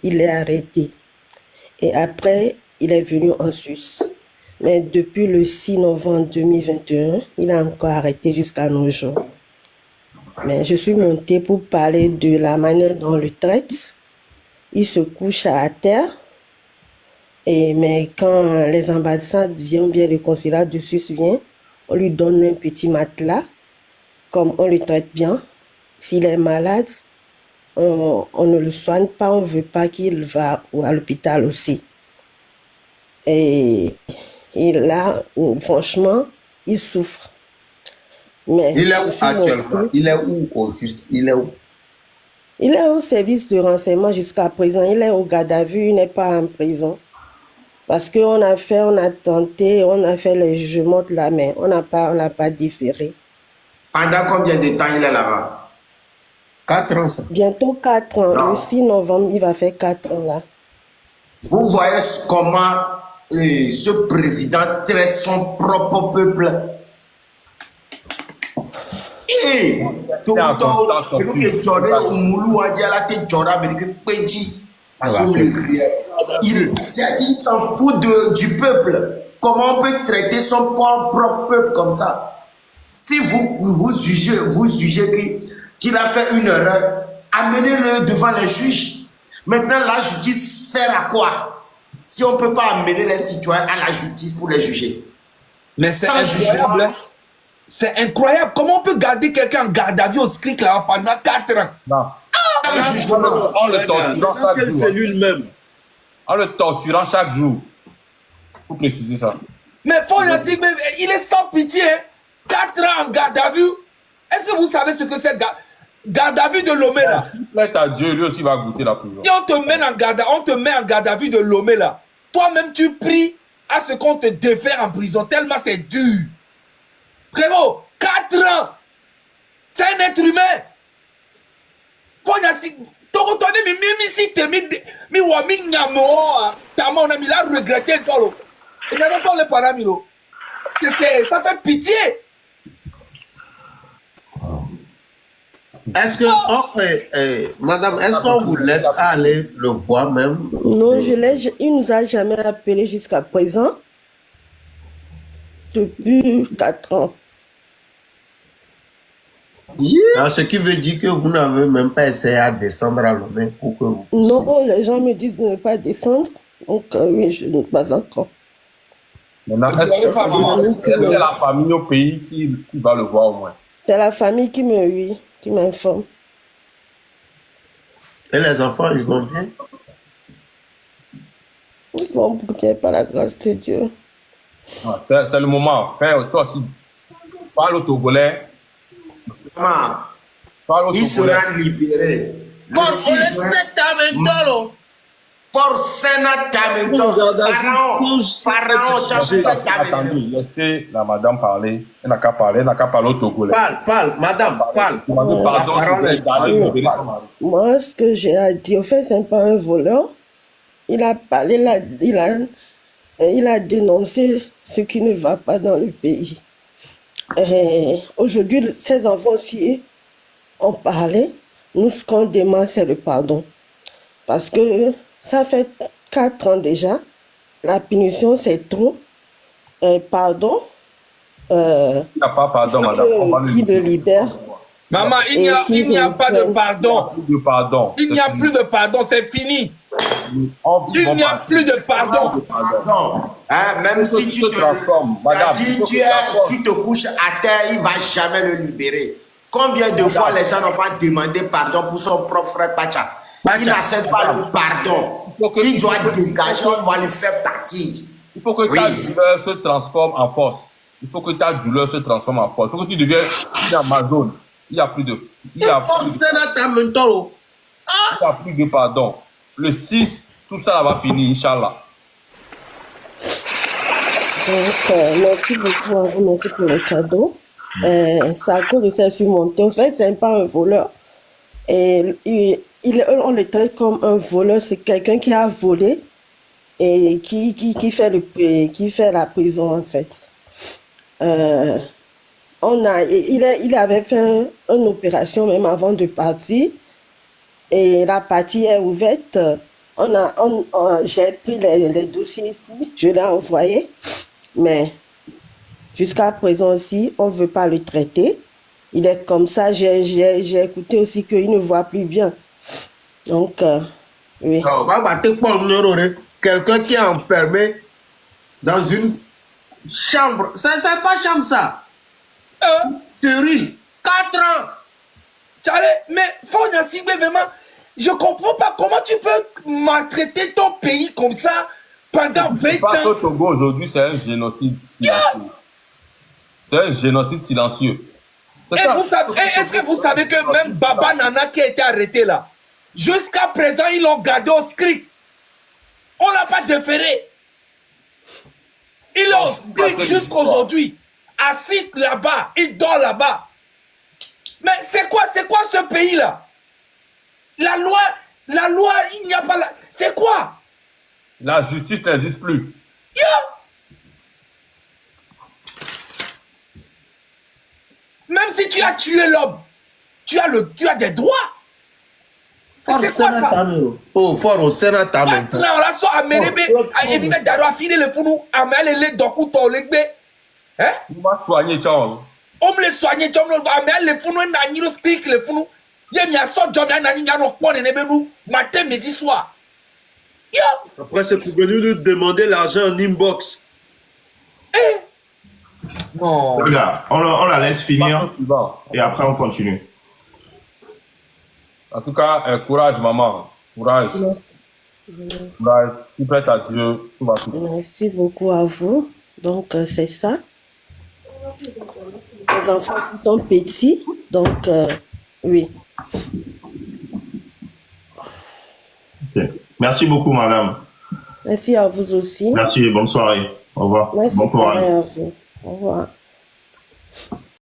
il est arrêté. Et après, il est venu en Suisse. Mais depuis le 6 novembre 2021, il est encore arrêté jusqu'à nos jours. Mais je suis montée pour parler de la manière dont on le traite. Il se couche à terre. Mais quand les ambassades viennent, bien le consulat de Suisse vient, on lui donne un petit matelas, comme on le traite bien. S'il est malade, on ne le soigne pas, on ne veut pas qu'il va à l'hôpital aussi. Et là, franchement, il souffre. Mais il est où actuellement? Il est où au juste? Il est où? Il est au service de renseignement jusqu'à présent. Il est au garde à vue, il n'est pas en prison. Parce qu'on a tenté, on a fait les jugements de la main. On n'a pas différé. Pendant combien de temps il est là-bas? 4 ans, ça. Bientôt 4 ans. Non. Le 6 novembre, il va faire 4 ans là. Vous voyez comment ce président traite son propre peuple. Et tout le temps, il s'en fout du peuple. Comment on peut traiter son propre peuple comme ça? Si vous jugez qu'il a fait une erreur, amenez-le devant les juges. Maintenant, la justice sert à quoi? Si on ne peut pas amener les citoyens à la justice pour les juger. Mais c'est incroyable. C'est incroyable. Comment on peut garder quelqu'un en garde à vue au SCRIC là pendant 4 ans? Non. En le torturant chaque jour. C'est lui-même. En le torturant chaque jour. Pour préciser ça. Mais il est sans pitié. 4 ans en garde à vue. Est-ce que vous savez ce que c'est garde à vue de Lomé là? Plaît à Dieu, lui aussi va goûter la prison. Si on te met en garde à vue de Lomé là, toi-même tu pries à ce qu'on te défère en prison tellement c'est dur. Frérot, 4 ans. C'est un être humain. Faut y Torotoné mi si te mi wa mi nyamo tama on a mis là regretter toi. Et n'a pas le paramilo. Ça fait pitié. Est-ce que, madame, est-ce qu'on vous laisse aller le voir même? Non, il nous a jamais appelé jusqu'à présent. Depuis 4 ans. Alors, ce qui veut dire que vous n'avez même pas essayé à descendre à Lomé pour que vous... Non, les gens me disent de ne pas descendre. Donc, oui, je ne pas encore. Maintenant, est-ce la famille au pays qui va le voir au moins? C'est la famille qui m'informe. Et les enfants, ils vont bien? Ils vont bien par la grâce de Dieu. C'est le moment. Toi aussi, parle au Togolais. Il sera libéré. Attendez, laissez la madame parler. Elle n'a qu'à parler au Togolais. Parle, madame, parle. Moi, ce que j'ai à dire, en fait, c'est pas un voleur. Il a parlé, il a dénoncé ce qui ne va pas dans le pays. Aujourd'hui, ces enfants aussi ont parlé. Nous, ce qu'on demande, c'est le pardon. Parce que ça fait 4 ans déjà. La punition, c'est trop. Pardon. Il n'y a pas pardon, madame. Qui le libère. Maman, il n'y a pas de pardon. Il n'y a plus de pardon, c'est fini. Il n'y a plus de pardon. Même si tu te couches à terre, il ne va jamais le libérer. Combien de fois les gens n'ont pas demandé pardon pour son propre frère Pacha? Il n'accepte pas le pardon. Il doit dégager, on va lui faire partir. Il faut que ta douleur se transforme en force. Il faut que ta douleur se transforme en force. Il faut que tu deviennes une Amazone. Il n'y a plus de... Il n'y a plus de pardon. Le 6, tout ça va finir, Inch'Allah. Donc, merci beaucoup à vous, merci pour le cadeau. C'est à cause de ça surmonté. En fait, c'est pas un voleur. Et on le traite comme un voleur. C'est quelqu'un qui a volé et qui fait la prison, en fait. Il avait fait une opération même avant de partir. Et la partie est ouverte. J'ai pris les dossiers ici, je l'ai envoyé, mais jusqu'à présent aussi, on ne veut pas le traiter. Il est comme ça, j'ai écouté aussi qu'il ne voit plus bien. Donc, oui. Quelqu'un qui est enfermé dans une chambre. Ça, c'est pas chambre, ça. Stérile. 4 ans. Mais faut cible vraiment. Je comprends pas comment tu peux maltraiter ton pays comme ça pendant 20 Parce que ans. le Togo aujourd'hui, c'est un génocide silencieux. C'est un génocide silencieux. Et vous savez, est-ce que vous savez que même Baba Nana qui a été arrêté là, jusqu'à présent, ils l'ont gardé au script. On l'a pas déféré. Il est au script jusqu'aujourd'hui. Assis là-bas, il dort là-bas. Mais c'est quoi ce pays-là? La loi, il n'y a pas la... C'est quoi? La justice n'existe plus. Même si tu as tué l'homme, tu as des droits. C'est quoi ça? Oh, fort au Sénat, On la sort à Merebe, à éviter d'avoir fini le founou, à mettre les documents, les gbé. Hein? On va soigner, ciao. On me le soigne, on me le mettre les founou, n'a ni le stick, les founou. Y'a mis à sort, John, n'a ni n'a pas de nebelou, matin, midi, soir. Yo! Après, c'est pour venir nous demander l'argent en inbox. Non. Regarde, on la laisse finir Bon. et après on continue. En tout cas, courage, maman. Courage. Merci. Courage. Je suis prête à Dieu. Tout va tout. Merci beaucoup à vous. Donc, c'est ça. Les enfants qui sont petits. Donc, oui. Ok. Merci beaucoup, madame. Merci à vous aussi. Merci et bonne soirée. Au revoir. Merci Bon courage. pareil à vous. Au revoir.